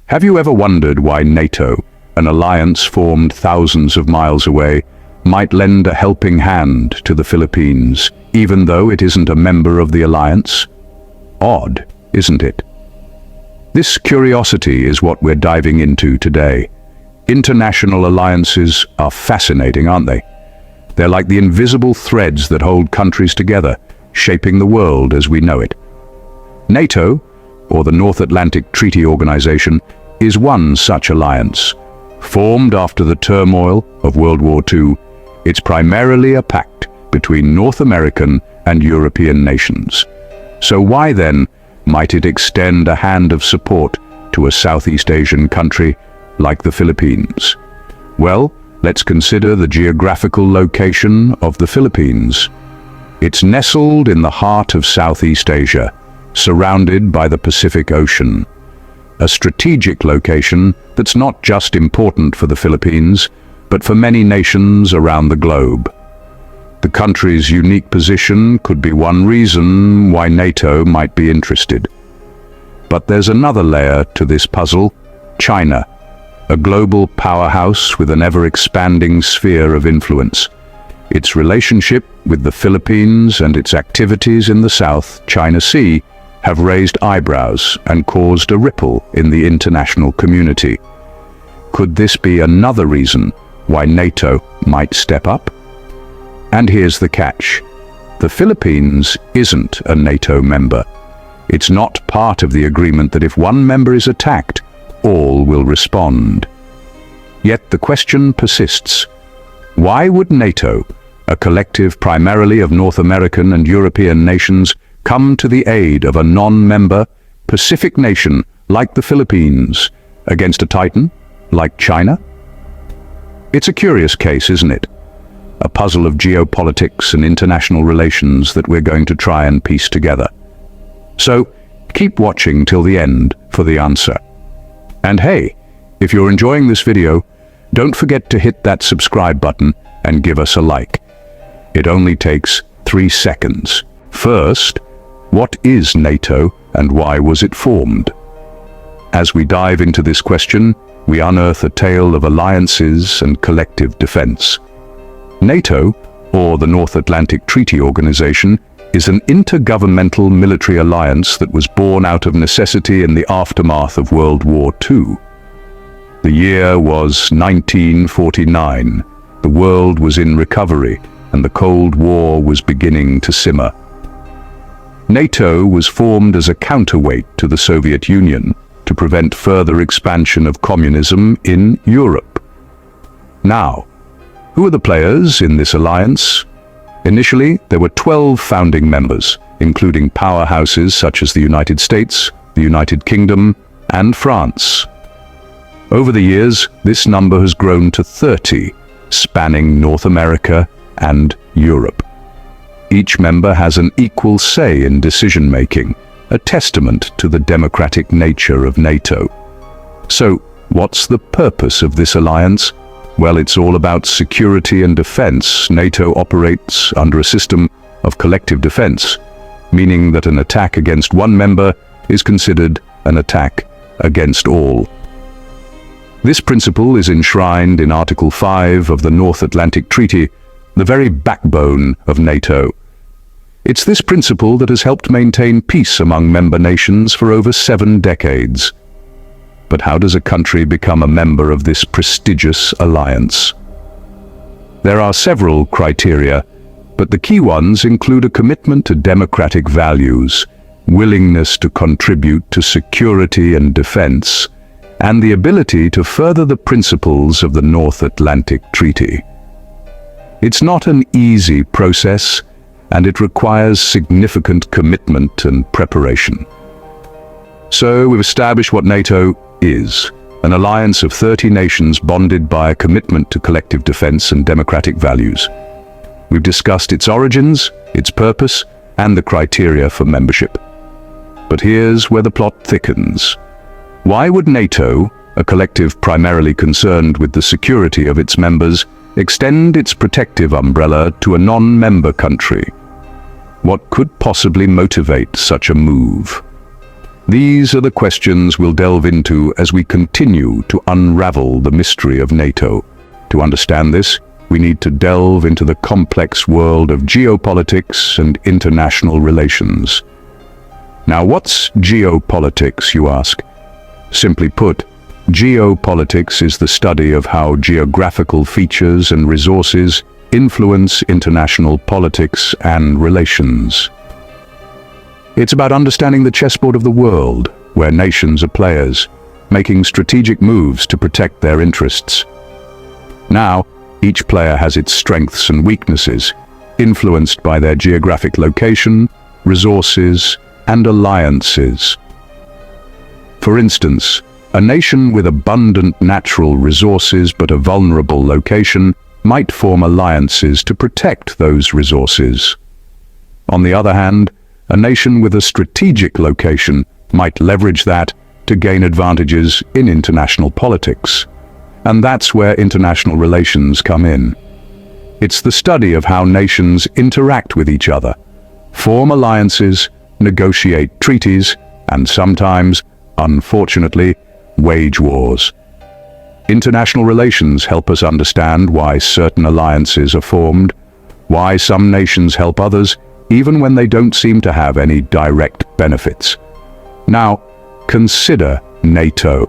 Have you ever wondered why NATO, an alliance formed thousands of miles away, might lend a helping hand to the Philippines, even though it isn't a member of the alliance? Odd, isn't it? This curiosity is what we're diving into today. International alliances are fascinating, aren't they? They're like the invisible threads that hold countries together, shaping the world as we know it. NATO, or the North Atlantic Treaty Organization, is one such alliance. Formed after the turmoil of World War II, it's primarily a pact between North American and European nations. So why then might it extend a hand of support to a Southeast Asian country like the Philippines? Well, let's consider the geographical location of the Philippines. It's nestled in the heart of Southeast Asia, surrounded by the Pacific Ocean. A strategic location that's not just important for the Philippines, but for many nations around the globe. The country's unique position could be one reason why NATO might be interested. But there's another layer to this puzzle: China, a global powerhouse with an ever-expanding sphere of influence. Its relationship with the Philippines and its activities in the South China Sea have raised eyebrows and caused a ripple in the international community. Could this be another reason why NATO might step up? And here's the catch: the Philippines isn't a NATO member. It's not part of the agreement that if one member is attacked, all will respond. Yet the question persists: why would NATO, a collective primarily of North American and European nations, come to the aid of a non-member Pacific nation like the Philippines against a titan like China? It's a curious case, isn't it? A puzzle of geopolitics and international relations that we're going to try and piece together. So, keep watching till the end for the answer. And hey, if you're enjoying this video, don't forget to hit that subscribe button and give us a like. It only takes 3 seconds. First, what is NATO and why was it formed? As we dive into this question, we unearth a tale of alliances and collective defense. NATO, or the North Atlantic Treaty Organization, is an intergovernmental military alliance that was born out of necessity in the aftermath of World War II. The year was 1949. The world was in recovery, and the Cold War was beginning to simmer. NATO was formed as a counterweight to the Soviet Union to prevent further expansion of communism in Europe. Now, who are the players in this alliance? Initially, there were 12 founding members, including powerhouses such as the United States, the United Kingdom, and France. Over the years, this number has grown to 30, spanning North America and Europe. Each member has an equal say in decision-making, a testament to the democratic nature of NATO. So, what's the purpose of this alliance? Well, it's all about security and defense. NATO operates under a system of collective defense, meaning that an attack against one member is considered an attack against all. This principle is enshrined in Article 5 of the North Atlantic Treaty, the very backbone of NATO. It's this principle that has helped maintain peace among member nations for over 7 decades. But how does a country become a member of this prestigious alliance? There are several criteria, but the key ones include a commitment to democratic values, willingness to contribute to security and defense, and the ability to further the principles of the North Atlantic Treaty. It's not an easy process, and it requires significant commitment and preparation. So we've established what NATO is: an alliance of 30 nations bonded by a commitment to collective defense and democratic values. We've discussed its origins, its purpose, and the criteria for membership. But here's where the plot thickens. Why would NATO, a collective primarily concerned with the security of its members, extend its protective umbrella to a non-member country? What could possibly motivate such a move? These are the questions we'll delve into as we continue to unravel the mystery of NATO. To understand this, we need to delve into the complex world of geopolitics and international relations. Now, what's geopolitics, you ask? Simply put, geopolitics is the study of how geographical features and resources influence international politics and relations. It's about understanding the chessboard of the world, where nations are players, making strategic moves to protect their interests. Now, each player has its strengths and weaknesses, influenced by their geographic location, resources, and alliances. For instance, a nation with abundant natural resources but a vulnerable location might form alliances to protect those resources. On the other hand, a nation with a strategic location might leverage that to gain advantages in international politics. And that's where international relations come in. It's the study of how nations interact with each other, form alliances, negotiate treaties, and sometimes, unfortunately, wage wars. International relations help us understand why certain alliances are formed, why some nations help others, even when they don't seem to have any direct benefits. Now, consider NATO,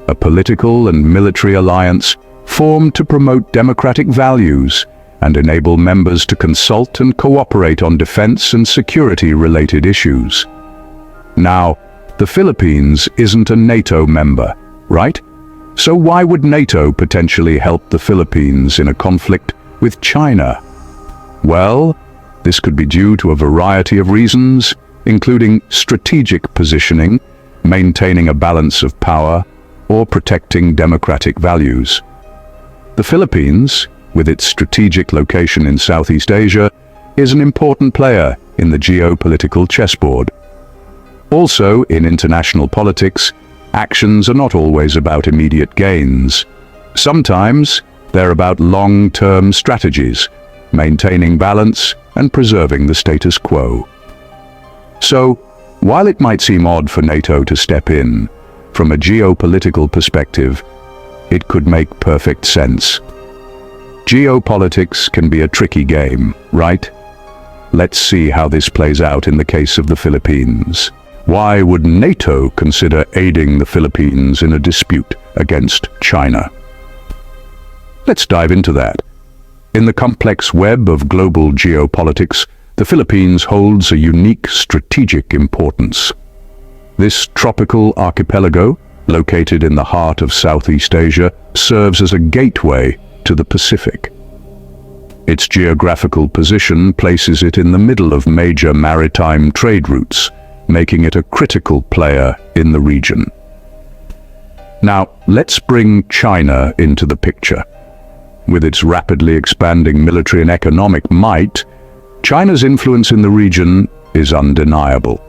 a political and military alliance formed to promote democratic values and enable members to consult and cooperate on defense and security-related issues. Now, the Philippines isn't a NATO member, right? So why would NATO potentially help the Philippines in a conflict with China? Well, this could be due to a variety of reasons, including strategic positioning, maintaining a balance of power, or protecting democratic values. The Philippines, with its strategic location in Southeast Asia, is an important player in the geopolitical chessboard. Also, in international politics, actions are not always about immediate gains. Sometimes they're about long-term strategies, maintaining balance and preserving the status quo. So, while it might seem odd for NATO to step in, from a geopolitical perspective, it could make perfect sense. Geopolitics can be a tricky game, right? Let's see how this plays out in the case of the Philippines. Why would NATO consider aiding the Philippines in a dispute against China? Let's dive into that. In the complex web of global geopolitics, the Philippines holds a unique strategic importance. This tropical archipelago, located in the heart of Southeast Asia, serves as a gateway to the Pacific. Its geographical position places it in the middle of major maritime trade routes, making it a critical player in the region. Now, let's bring China into the picture. With its rapidly expanding military and economic might, China's influence in the region is undeniable.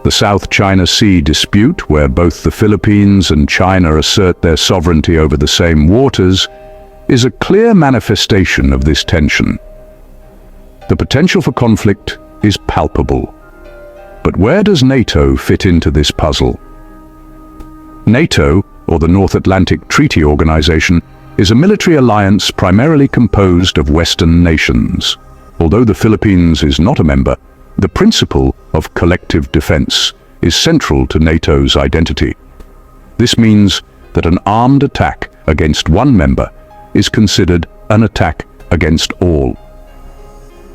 The South China Sea dispute, where both the Philippines and China assert their sovereignty over the same waters, is a clear manifestation of this tension. The potential for conflict is palpable. But where does NATO fit into this puzzle? NATO, or the North Atlantic Treaty Organization, is a military alliance primarily composed of Western nations. Although the Philippines is not a member, the principle of collective defense is central to NATO's identity. This means that an armed attack against one member is considered an attack against all.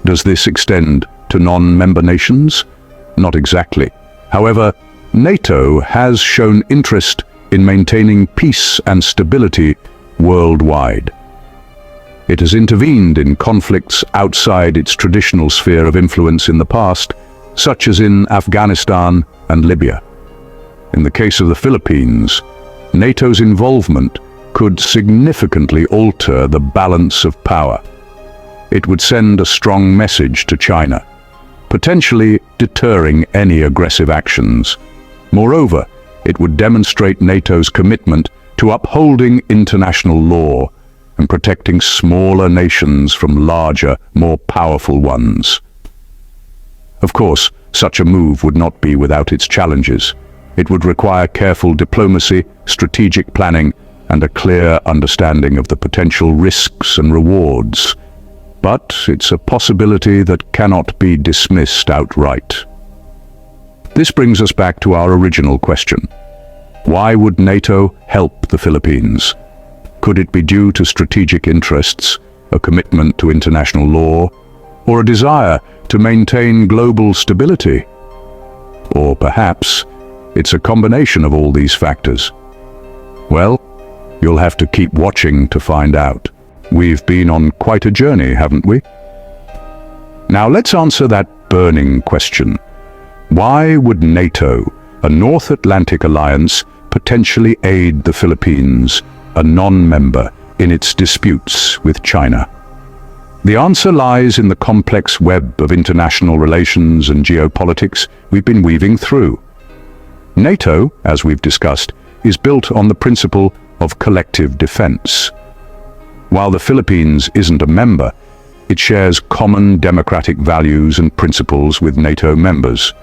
Does this extend to non-member nations? Not exactly. However, NATO has shown interest in maintaining peace and stability worldwide. It has intervened in conflicts outside its traditional sphere of influence in the past, such as in Afghanistan and Libya. In the case of the Philippines, NATO's involvement could significantly alter the balance of power. It would send a strong message to China, potentially deterring any aggressive actions. Moreover, it would demonstrate NATO's commitment to upholding international law and protecting smaller nations from larger, more powerful ones. Of course, such a move would not be without its challenges. It would require careful diplomacy, strategic planning, and a clear understanding of the potential risks and rewards. But it's a possibility that cannot be dismissed outright. This brings us back to our original question. Why would NATO help the Philippines? Could it be due to strategic interests, a commitment to international law, or a desire to maintain global stability? Or perhaps it's a combination of all these factors. Well, you'll have to keep watching to find out. We've been on quite a journey, haven't we? Now let's answer that burning question. Why would NATO, a North Atlantic alliance, potentially aid the Philippines, a non-member, in its disputes with China? The answer lies in the complex web of international relations and geopolitics we've been weaving through. NATO, as we've discussed, is built on the principle of collective defense. While the Philippines isn't a member, it shares common democratic values and principles with NATO members.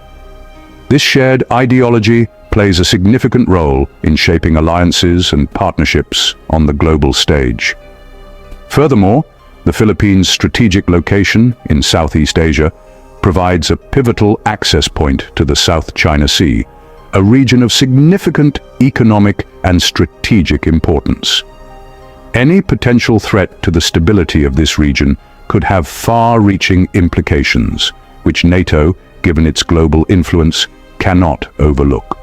This shared ideology plays a significant role in shaping alliances and partnerships on the global stage. Furthermore, the Philippines' strategic location in Southeast Asia provides a pivotal access point to the South China Sea, a region of significant economic and strategic importance. Any potential threat to the stability of this region could have far-reaching implications, which NATO, given its global influence, cannot overlook.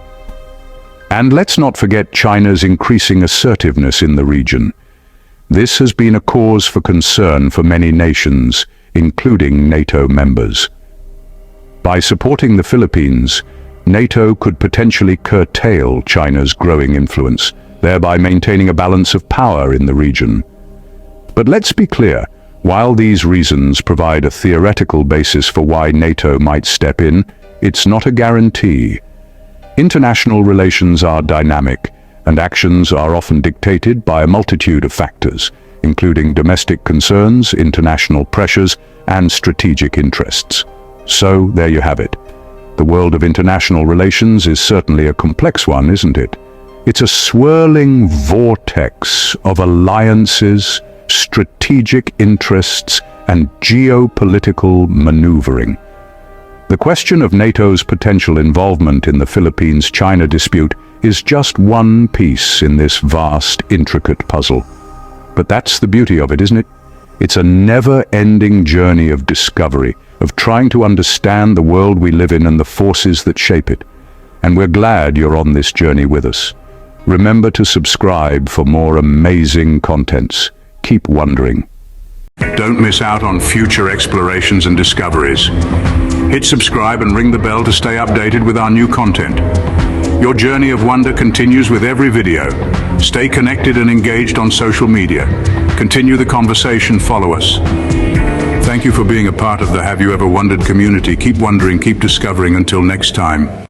And let's not forget China's increasing assertiveness in the region. This has been a cause for concern for many nations, including NATO members. By supporting the Philippines, NATO could potentially curtail China's growing influence, thereby maintaining a balance of power in the region. But let's be clear, while these reasons provide a theoretical basis for why NATO might step in, it's not a guarantee. International relations are dynamic, and actions are often dictated by a multitude of factors, including domestic concerns, international pressures, and strategic interests. So, there you have it. The world of international relations is certainly a complex one, isn't it? It's a swirling vortex of alliances, strategic interests, and geopolitical maneuvering. The question of NATO's potential involvement in the Philippines-China dispute is just one piece in this vast, intricate puzzle. But that's the beauty of it, isn't it? It's a never-ending journey of discovery, of trying to understand the world we live in and the forces that shape it. And we're glad you're on this journey with us. Remember to subscribe for more amazing contents. Keep wondering. Don't miss out on future explorations and discoveries. Hit subscribe and ring the bell to stay updated with our new content. Your journey of wonder continues with every video. Stay connected and engaged on social media. Continue the conversation, follow us. Thank you for being a part of the Have You Ever Wondered community. Keep wondering, keep discovering. Until next time.